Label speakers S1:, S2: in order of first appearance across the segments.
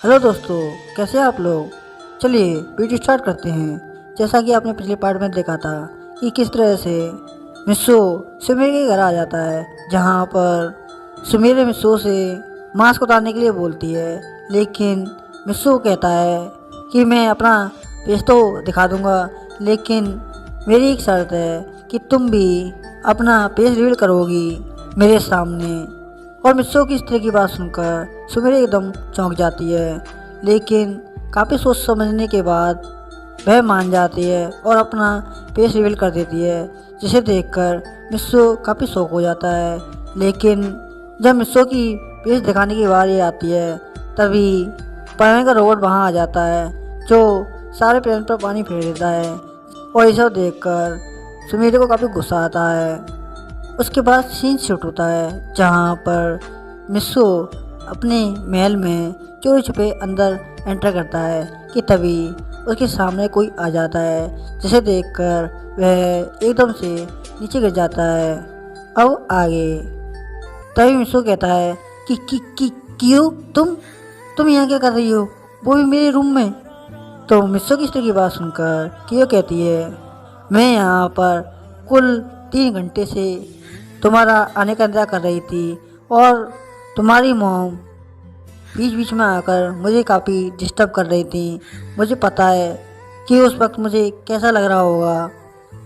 S1: Hello दोस्तों, कैसे हैं आप लोग। चलिए वीडियो स्टार्ट करते हैं। जैसा कि आपने पिछले पार्ट में देखा था कि किस तरह से मिस्सो सुमीर के घर आ जाता है, जहां पर सुमीर मिस्सो से मास्क उतारने के लिए बोलती है, लेकिन मिस्सो कहता है कि मैं अपना फेस तो दिखा दूंगा, लेकिन मेरी एक शर्त है कि तुम भी अपना फेस रिवील करोगी मेरे सामने। और मिस्सो की इस तरह की बात सुनकर सुमेर एकदम चौंक जाती है, लेकिन काफ़ी सोच समझने के बाद वह मान जाती है और अपना फेस रिवील कर देती है, जिसे देखकर मिस्सो काफ़ी शौक हो जाता है। लेकिन जब मिस्सो की फेस दिखाने की बारी आती है, तभी पानी का रोबोट वहाँ आ जाता है, जो सारे प्लेन पर पानी फेर देता है। और ये सब देखकर सुमेर को काफ़ी गुस्सा आता है। उसके बाद सीन शूट होता है, जहाँ पर मिस्सो अपने महल में चोरी छुपे अंदर एंटर करता है कि तभी उसके सामने कोई आ जाता है, जिसे देखकर वह एकदम से नीचे गिर जाता है। अब आगे तभी मिस्सो कहता है कि क्यों तुम यहाँ क्या कर रही हो, वो भी मेरे रूम में। तो मिस्सो की इस तरह की बात सुनकर कियो कहती है, मैं यहाँ पर कुल 3 घंटे से तुम्हारा आने का इंतजार कर रही थी, और तुम्हारी मॉम बीच बीच में आकर मुझे काफ़ी डिस्टर्ब कर रही थी। मुझे पता है कि उस वक्त मुझे कैसा लग रहा होगा।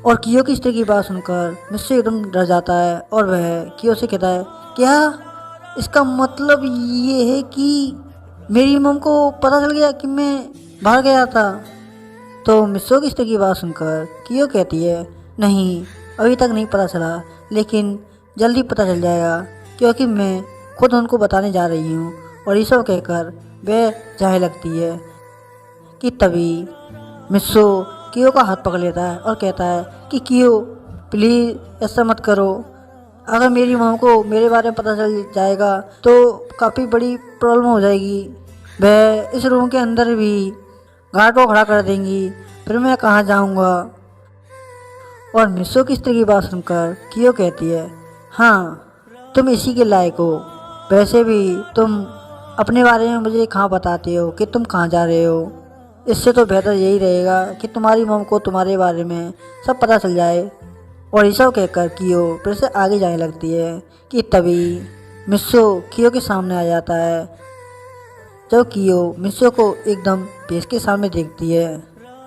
S1: और कियो की इस तरह की बात सुनकर मिस्सो एकदम डर जाता है, और वह कियो से कहता है, क्या इसका मतलब ये है कि मेरी मॉम को पता चल गया कि मैं बाहर गया था। तो मिस्सो की इस तरह की बात सुनकर कियो कहती है, नहीं, अभी तक नहीं पता चला, लेकिन जल्दी पता चल जाएगा, क्योंकि मैं खुद उनको बताने जा रही हूँ। और ये सब कहकर वह जाने लगती है कि तभी मिस्सो कियो का हाथ पकड़ लेता है और कहता है कि कियो, प्लीज़ ऐसा मत करो। अगर मेरी मॉम को मेरे बारे में पता चल जाएगा तो काफ़ी बड़ी प्रॉब्लम हो जाएगी। वह इस रूम के अंदर भी गार्ड को खड़ा कर देंगी, फिर मैं कहाँ जाऊँगा। और मिस्सो की इस तरह की बात सुनकर कियो कहती है, हाँ, तुम इसी के लायक हो। वैसे भी तुम अपने बारे में मुझे कहाँ बताते हो कि तुम कहाँ जा रहे हो। इससे तो बेहतर यही रहेगा कि तुम्हारी मॉम को तुम्हारे बारे में सब पता चल जाए। और ये सब कहकर कियो फिर से आगे जाने लगती है कि तभी मिस्सो कियो के सामने आ जाता है। जब कियो मिस्सो को एकदम पेश के सामने देखती है,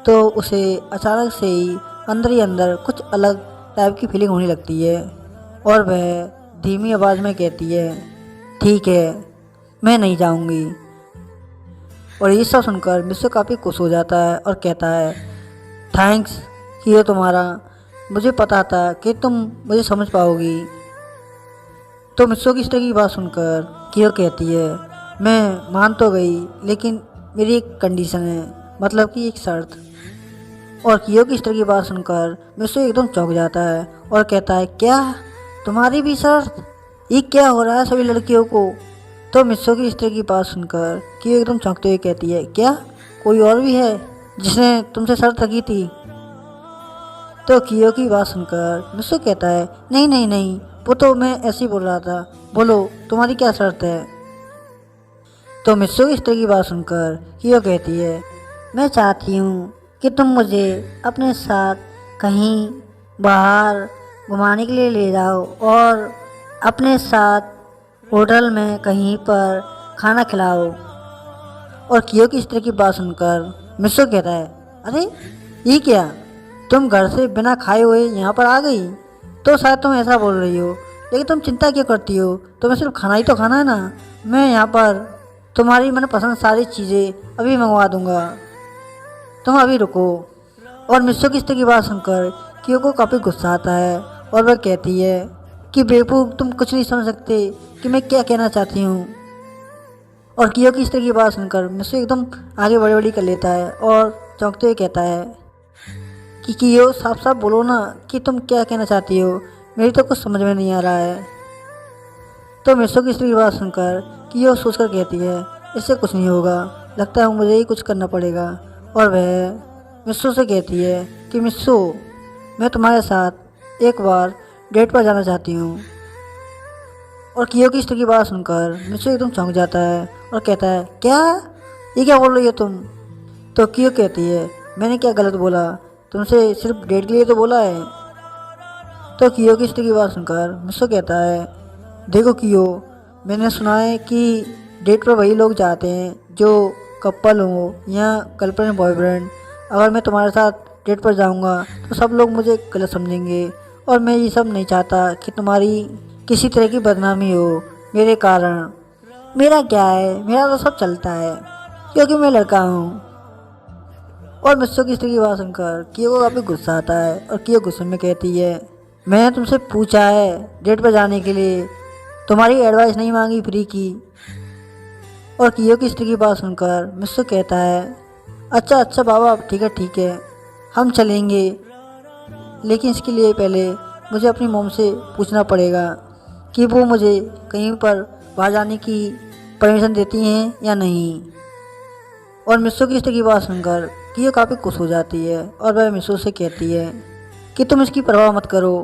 S1: तो उसे अचानक से ही अंदर कुछ अलग टाइप की फीलिंग होने लगती है, और वह धीमी आवाज़ में कहती है, ठीक है, मैं नहीं जाऊंगी। और ये सब सुनकर मिस्सो काफ़ी खुश हो जाता है और कहता है, थैंक्स कियो तुम्हारा, मुझे पता था कि तुम मुझे समझ पाओगी। तो मिस्सो की इस तरह की बात सुनकर कियो कहती है, मैं मान तो गई, लेकिन मेरी एक कंडीशन है, मतलब कि एक शर्त। और कियो की इस तरह की बात सुनकर मिस्सो एकदम चौंक जाता है और कहता है, क्या तुम्हारी भी शर्त, ये क्या हो रहा है सभी लड़कियों को। तो मिस्सो की इस तरह की बात सुनकर कियो एकदम चौंकते हुए कहती है, क्या कोई और भी है जिसने तुमसे शर्त रखी थी। तो कियो की बात सुनकर मिस्सो कहता है, नहीं नहीं नहीं, वो तो मैं ऐसे ही बोल रहा था, बोलो तुम्हारी क्या शर्त है। तो मिस्सो की इस तरह की बात सुनकर कियो कहती है, मैं चाहती हूँ कि तुम मुझे अपने साथ कहीं बाहर घुमाने के लिए ले जाओ, और अपने साथ होटल में कहीं पर खाना खिलाओ। और कियो की इस तरह की बात सुनकर मिस्सो कहता है, अरे ये क्या, तुम घर से बिना खाए हुए यहाँ पर आ गई। तो शायद तुम ऐसा बोल रही हो, लेकिन तुम चिंता क्यों करती हो, तुम्हें सिर्फ खाना ही तो खाना है ना। मैं यहाँ पर तुम्हारी मनपसंद सारी चीज़ें अभी मंगवा दूँगा, तुम अभी रुको। और मिस्सो की इस तरह की बात सुनकर कियो को काफ़ी गुस्सा आता है, और वह कहती है कि बेवकूफ़, तुम कुछ नहीं समझ सकते कि मैं क्या कहना चाहती हूँ। और कियो की इस तरह की बात सुनकर मिस्सो एकदम आगे बढ़ी बढ़ी कर लेता है और चौंकते हुए कहता है कि कियो, साफ साफ बोलो ना कि तुम क्या कहना चाहती हो, मेरी तो कुछ समझ में नहीं आ रहा है। तो मिस्सो की इस तरह की बात सुनकर कियो सोचकर कहती है, इससे कुछ नहीं होगा, लगता है मुझे ही कुछ करना पड़ेगा। और वह मिस्सो से कहती है कि मिस्सो, मैं तुम्हारे साथ एक बार डेट पर जाना चाहती हूँ। और कियो की इस तरह की बात सुनकर मिस्सो एकदम चौंक जाता है और कहता है, क्या ये क्या बोल रही हो तुम? तो क्यों कहती है मैंने क्या गलत बोला? तुमसे सिर्फ डेट के लिए तो बोला है। तो कियो की स्त्री की बात सुनकर मिस्सो कहता है, देखो कियो, मैंने सुना है कि डेट पर वही लोग जाते हैं जो कपल हो या गर्लफ्रेंड बॉयफ्रेंड। अगर मैं तुम्हारे साथ डेट पर जाऊंगा तो सब लोग मुझे गलत समझेंगे, और मैं ये सब नहीं चाहता कि तुम्हारी किसी तरह की बदनामी हो मेरे कारण। मेरा क्या है, मेरा तो सब चलता है क्योंकि मैं लड़का हूँ। और मिस्सो की स्त्री की बात सुनकर कियो को काफ़ी गुस्सा आता है, और कियो गुस्से में कहती है, मैंने तुमसे पूछा है डेट पर जाने के लिए, तुम्हारी एडवाइस नहीं मांगी फ्री की। और कियो की स्त्री की बात सुनकर मिस्सो कहता है, अच्छा अच्छा बाबा, ठीक है, हम चलेंगे, लेकिन इसके लिए पहले मुझे अपनी मॉम से पूछना पड़ेगा कि वो मुझे कहीं पर बाहर जाने की परमिशन देती हैं या नहीं। और मिस्सो की स्त्री की बात सुनकर कियो काफ़ी खुश हो जाती है, और वह मिस्सो से कहती है कि तुम इसकी परवाह मत करो,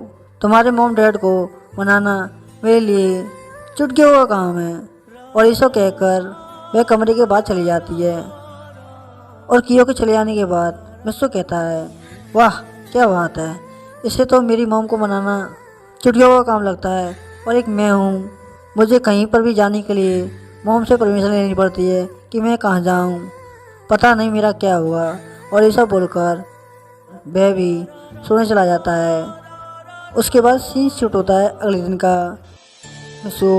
S1: तुम्हारे मॉम डैड को मनाना मेरे लिए चुटकियों का काम है। और ये सब कहकर वह कमरे के बाहर चली जाती है। और कियो के चले जाने के बाद मिस्सो कहता है, वाह क्या बात है, इससे तो मेरी मॉम को मनाना चुटकियों का काम लगता है, और एक मैं हूँ, मुझे कहीं पर भी जाने के लिए मॉम से परमिशन लेनी पड़ती है कि मैं कहाँ जाऊँ, पता नहीं मेरा क्या हुआ। और ये सब बोलकर वह भी सोने चला जाता है। उसके बाद सीन शूट होता है अगले दिन का। मिस्सो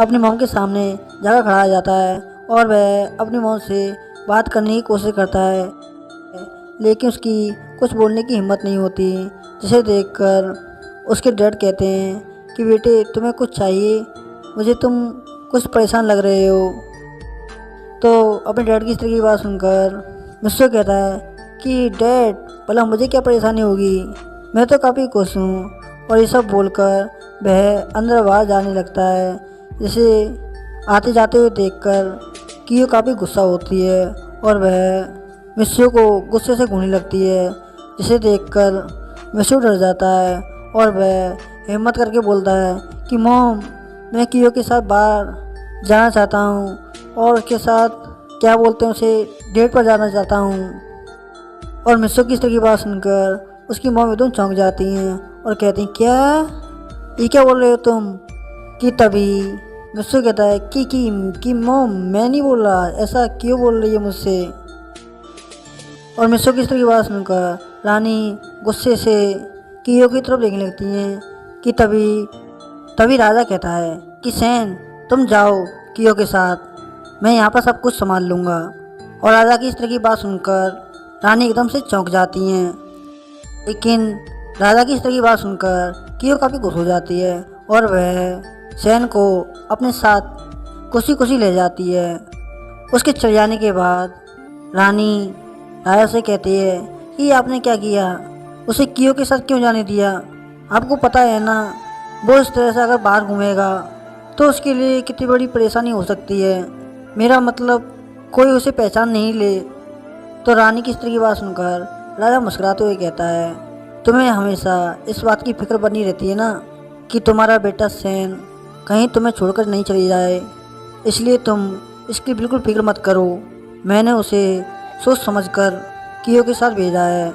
S1: अपनी मॉम के सामने जाकर खड़ा हो जाता है, और वह अपनी मॉम से बात करने की कोशिश करता है, लेकिन उसकी कुछ बोलने की हिम्मत नहीं होती, जिसे देखकर उसके डैड कहते हैं कि बेटे तुम्हें कुछ चाहिए, मुझे तुम कुछ परेशान लग रहे हो। तो अपने डैड की स्त्री की बात सुनकर मिस्सो कहता है कि डैड भला मुझे क्या परेशानी होगी, मैं तो काफ़ी खुश हूँ। और ये सब बोलकर वह अंदर बाहर जाने लगता है, जिसे आते जाते हुए देखकर कियो काफ़ी गुस्सा होती है, और वह मिस्सो को गुस्से से घूरने लगती है, जिसे देखकर मिस्सो डर जाता है, और वह हिम्मत करके बोलता है कि मॉम, मैं कियो के साथ बाहर जाना चाहता हूँ, और उसके साथ क्या बोलते हैं उसे डेट पर जाना चाहता हूँ। और मिस्सो की स्त्री की बात सुनकर उसकी मॉम एकदम चौंक जाती हैं और कहती हैं, क्या ये क्या बोल रहे हो तुम? कि तभी मिस्सो कहता है कि मॉम मैं नहीं बोल रहा, ऐसा क्यों बोल रही है मुझसे? और मिस्सो की स्त्री की बात सुनकर रानी गुस्से से कियो की तरफ देखने लगती हैं। कि तभी राजा कहता है कि सैन तुम जाओ कियो के साथ, मैं यहाँ पर सब कुछ संभाल लूँगा। और राजा की स्त्री की बात सुनकर रानी एकदम से चौंक जाती हैं, लेकिन राजा की स्त्री की बात सुनकर कियो काफ़ी खुश हो जाती है, और वह सैन को अपने साथ खुशी खुशी ले जाती है। उसके चले जाने के बाद रानी राजा से कहती है कि आपने क्या किया, उसे कियो के साथ क्यों जाने दिया? आपको पता है ना, वो इस तरह से अगर बाहर घूमेगा तो उसके लिए कितनी बड़ी परेशानी हो सकती है, मेरा मतलब कोई उसे पहचान नहीं ले। तो रानी की स्त्री की बात सुनकर राजा मुस्कुराते हुए कहता है, तुम्हें हमेशा इस बात की फिक्र बनी रहती है ना कि तुम्हारा बेटा सैन कहीं तुम्हें छोड़कर नहीं चली जाए, इसलिए तुम इसकी बिल्कुल फिक्र मत करो, मैंने उसे सोच समझकर कियो के साथ भेजा है।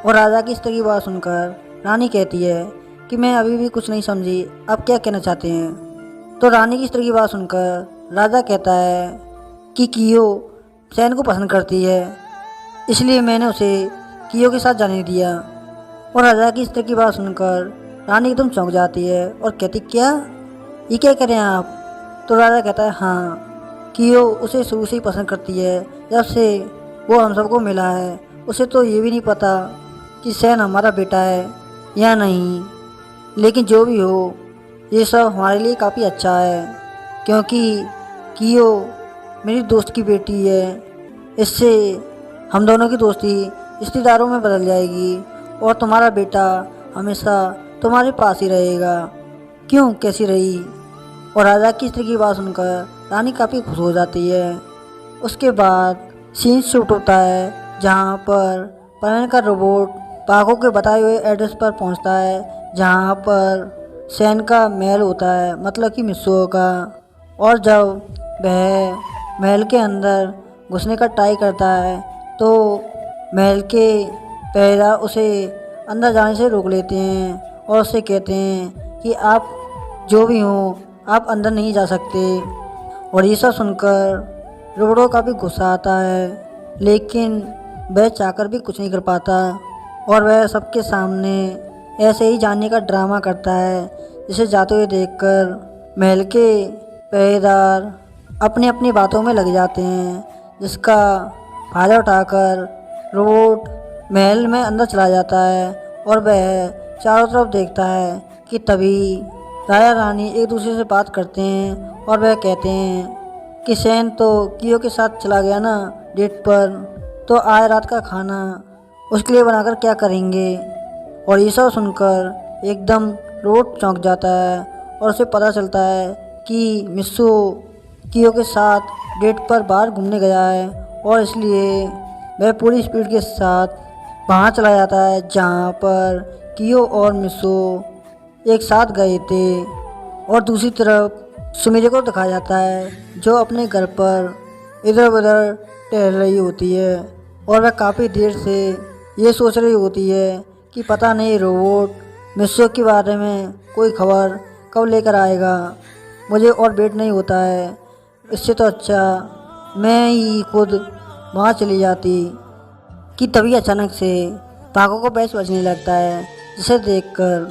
S1: और राजा की स्त्री की बात सुनकर रानी कहती है कि मैं अभी भी कुछ नहीं समझी, आप क्या कहना चाहते हैं? तो रानी की स्त्री की बात सुनकर राजा कहता है कि कियो सैन को पसंद करती है, इसलिए मैंने उसे कियो के साथ जाने दिया। और राजा की स्त्री की बात सुनकर रानी एकदम चौंक जाती है और कहती, क्या ये क्या करें आप? तो राजा कहता है, हाँ, कियो उसे शुरू से ही पसंद करती है, जब से वो हम सबको मिला है उसे तो ये भी नहीं पता कि सैन हमारा बेटा है या नहीं, लेकिन जो भी हो ये सब हमारे लिए काफ़ी अच्छा है, क्योंकि कियो मेरी दोस्त की बेटी है, इससे हम दोनों की दोस्ती रिश्तेदारों में बदल जाएगी, और तुम्हारा बेटा हमेशा तुम्हारे पास ही रहेगा। क्यों, कैसी रही? और राजा की स्त्री की बात सुनकर रानी काफ़ी खुश हो जाती है। उसके बाद सीन शूट होता है, जहाँ पर पलायन का रोबोट पाको के बताए हुए एड्रेस पर पहुँचता है, जहाँ पर सैन का महल होता है, मतलब कि मिस्सो का। और जब वह महल के अंदर घुसने का ट्राई करता है तो महल के पहरेदार उसे अंदर जाने से रोक लेते हैं और उससे कहते हैं कि आप जो भी हो आप अंदर नहीं जा सकते। और ये सब सुनकर रोबोट को काफ़ी गुस्सा आता है, लेकिन वह चाहकर भी कुछ नहीं कर पाता और वह सबके सामने ऐसे ही जाने का ड्रामा करता है, जिसे जाते हुए देखकर महल के पहरेदार अपनी अपनी बातों में लग जाते हैं, जिसका फायदा उठाकर रोबोट महल में अंदर चला जाता है और वह चारों तरफ देखता है कि तभी राजा रानी एक दूसरे से बात करते हैं और वह कहते हैं कि सैन तो कियो के साथ चला गया ना डेट पर, तो आज रात का खाना उसके लिए बनाकर क्या करेंगे। और ये सब सुनकर एकदम रोबोट चौंक जाता है और उसे पता चलता है कि मित्सु कियो के साथ डेट पर बाहर घूमने गया है और इसलिए वह पूरी स्पीड के साथ वहाँ चला जाता है जहाँ पर कियो और मित्सु एक साथ गए थे। और दूसरी तरफ सुमिरे को दिखाया जाता है जो अपने घर पर इधर उधर टहल रही होती है और वह काफ़ी देर से ये सोच रही होती है कि पता नहीं रोबोट मित्सु के बारे में कोई खबर कब लेकर आएगा, मुझे और वेट नहीं होता है, इससे तो अच्छा मैं ही खुद वहाँ चली जाती। कि तभी अचानक से पाको को बैच बजने लगता है, जिसे देखकर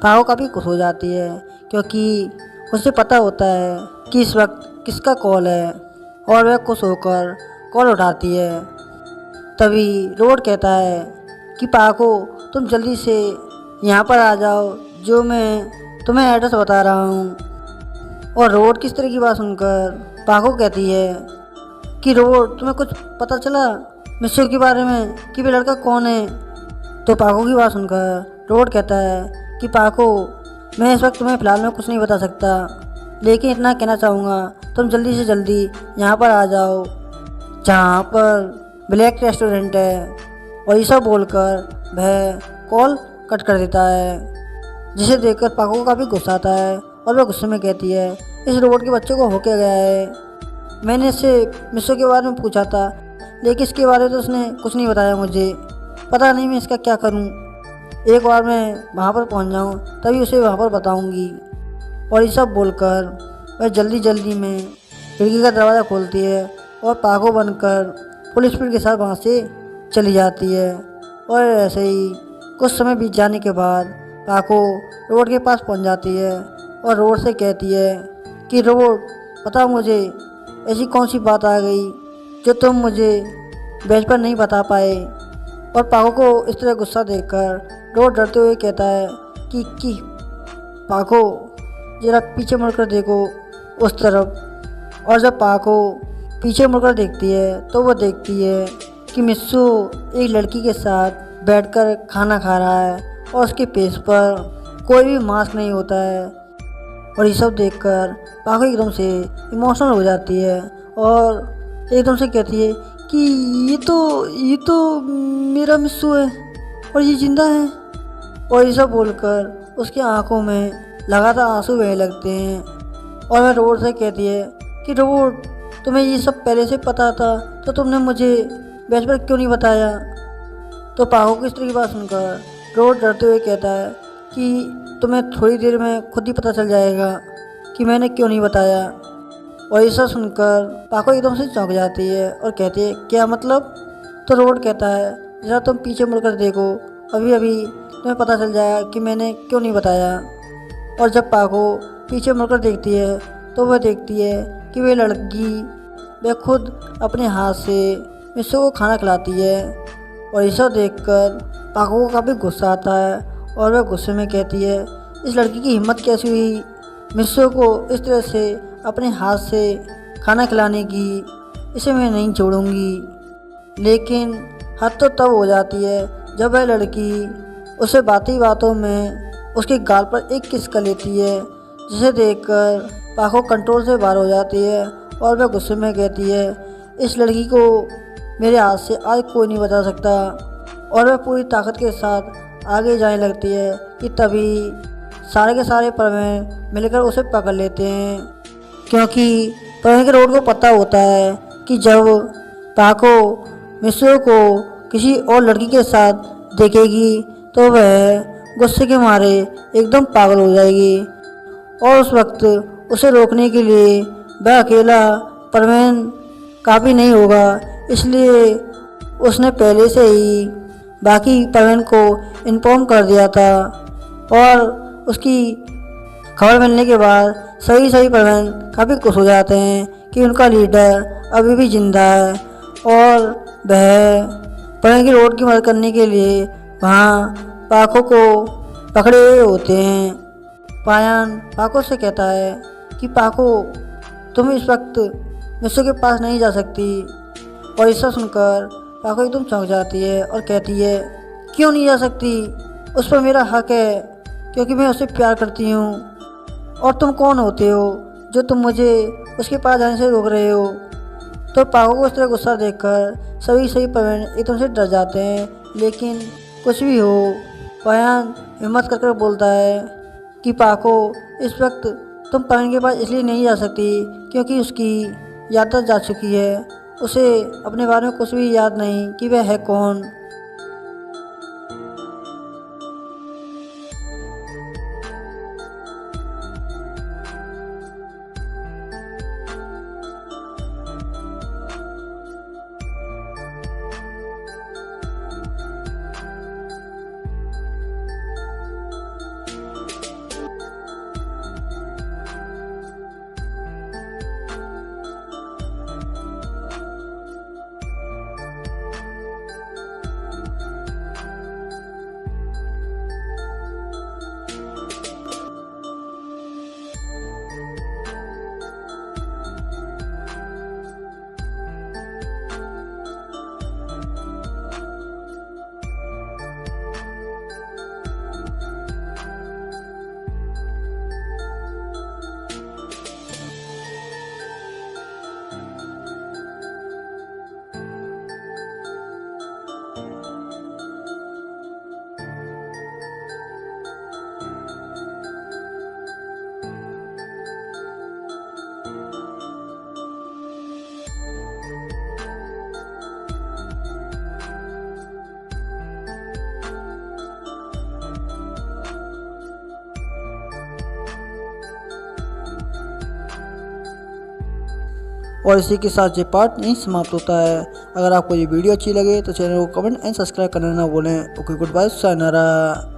S1: पाको काफ़ी खुश हो जाती है क्योंकि उसे पता होता है कि इस वक्त किसका कॉल है और वह खुश होकर कॉल उठाती है। तभी रोबोट कहता है कि पाको तुम जल्दी से यहाँ पर आ जाओ, जो मैं तुम्हें एड्रेस बता रहा हूँ। और रोबोट किस तरह की बात सुनकर पाको कहती है कि रोबोट तुम्हें कुछ पता चला मित्सु के बारे में कि वे लड़का कौन है। तो पाको की बात सुनकर रोबोट कहता है कि पाको मैं इस वक्त तुम्हें फ़िलहाल में कुछ नहीं बता सकता, लेकिन इतना कहना चाहूँगा तुम जल्दी से जल्दी यहाँ पर आ जाओ जहाँ पर ब्लैक रेस्टोरेंट है। और ये सब बोलकर वह कॉल कट कर देता है, जिसे देखकर पाको को काफ़ी गुस्सा आता है और वह गुस्से में कहती है इस रोबोट के बच्चे को हो क्या गया है, मैंने इससे मित्सु के बारे में पूछा था लेकिन इसके बारे में तो उसने कुछ नहीं बताया मुझे, पता नहीं मैं इसका क्या करूं, एक बार मैं वहां पर पहुंच जाऊं तभी उसे वहां पर बताऊंगी। और ये सब बोलकर वह जल्दी जल्दी में खिड़की का दरवाज़ा खोलती है और पाको बनकर फुल स्पीड के साथ वहां से चली जाती है। और ऐसे ही कुछ समय बीत जाने के बाद पाको रोबोट के पास पहुंच जाती है और रोबोट से कहती है कि रोबोट पता मुझे ऐसी कौन सी बात आ गई जो तुम मुझे बेंच पर नहीं बता पाए। और पाको को इस तरह गुस्सा देखकर रोबोट डरते हुए कहता है कि पाको जरा पीछे मुड़कर देखो उस तरफ। और जब पाको पीछे मुड़कर देखती है तो वह देखती है कि मित्सु एक लड़की के साथ बैठकर खाना खा रहा है और उसके फेस पर कोई भी मास्क नहीं होता है। और ये सब देखकर पाको एकदम से इमोशनल हो जाती है और एकदम से कहती है कि ये तो मेरा मित्सु है और ये जिंदा है। और ये सब बोलकर उसकी आंखों में लगातार आंसू बहने लगते हैं और वह रोबोट से कहती है कि रोबोट तुम्हें ये सब पहले से पता था तो तुमने मुझे बेंच पर क्यों नहीं बताया। तो पाको की इस तरह की बात सुनकर रोबोट डरते हुए कहता है कि तुम्हें थोड़ी देर में खुद ही पता चल जाएगा कि मैंने क्यों नहीं बताया। और ये सब सुनकर पाको एकदम से चौंक जाती है और कहती है क्या मतलब। तो रोबोट कहता है जरा तुम पीछे मुड़कर देखो, अभी अभी तुम्हें पता चल जाएगा कि मैंने क्यों नहीं बताया। और जब पाको पीछे मुड़कर देखती है तो वह देखती है कि वह लड़की वह खुद अपने हाथ से मित्सु को खाना खिलाती है। और ये सब देखकर पाको को काफ़ी गुस्सा आता है और वह गुस्से में कहती है इस लड़की की हिम्मत कैसी हुई मित्सु को इस तरह से अपने हाथ से खाना खिलाने की, इसे मैं नहीं छोड़ूंगी। लेकिन हद तो तब हो जाती है जब वह लड़की उसे बातों में उसके गाल पर एक किस कर लेती है, जिसे देखकर पाको कंट्रोल से बाहर हो जाती है और वह गुस्से में कहती है इस लड़की को मेरे हाथ से आज कोई नहीं बचा सकता। और वह पूरी ताकत के साथ आगे जाने लगती है कि तभी सारे के सारे परवें मिलकर उसे पकड़ लेते हैं, क्योंकि परवें के रोबोट को पता होता है कि जब पाको मिस्सू को किसी और लड़की के साथ देखेगी तो वह गुस्से के मारे एकदम पागल हो जाएगी और उस वक्त उसे रोकने के लिए वह अकेला परवीन काफ़ी नहीं होगा, इसलिए उसने पहले से ही बाकी परवीन को इन्फॉर्म कर दिया था। और उसकी खबर मिलने के बाद सही परवीन काफ़ी खुश हो जाते हैं कि उनका लीडर अभी भी जिंदा है और वह परवीन की रोड की मदद करने के लिए वहाँ पाको को पकड़े हुए होते हैं। पायान पाको से कहता है कि पाको तुम इस वक्त मिस्सू के पास नहीं जा सकती और इससे सुनकर पाको एकदम चौंक जाती है और कहती है क्यों नहीं जा सकती, उस पर मेरा हक है क्योंकि मैं उससे प्यार करती हूँ और तुम कौन होते हो जो तुम मुझे उसके पास जाने से रोक रहे हो। तो पाको को उस तरह गुस्सा देखकर सही परवीन एकदम से डर जाते हैं, लेकिन कुछ भी हो पायान हिम्मत कर बोलता है कि पाको इस वक्त तुम परवीन के पास इसलिए नहीं जा सकती क्योंकि उसकी याददाश्त जा चुकी है, उसे अपने बारे में कुछ भी याद नहीं कि वह है कौन। और इसी के साथ ये पार्ट नहीं समाप्त होता है। अगर आपको ये वीडियो अच्छी लगे तो चैनल को कमेंट एंड सब्सक्राइब करना ना भूलें। Okay, good bye, sayonara.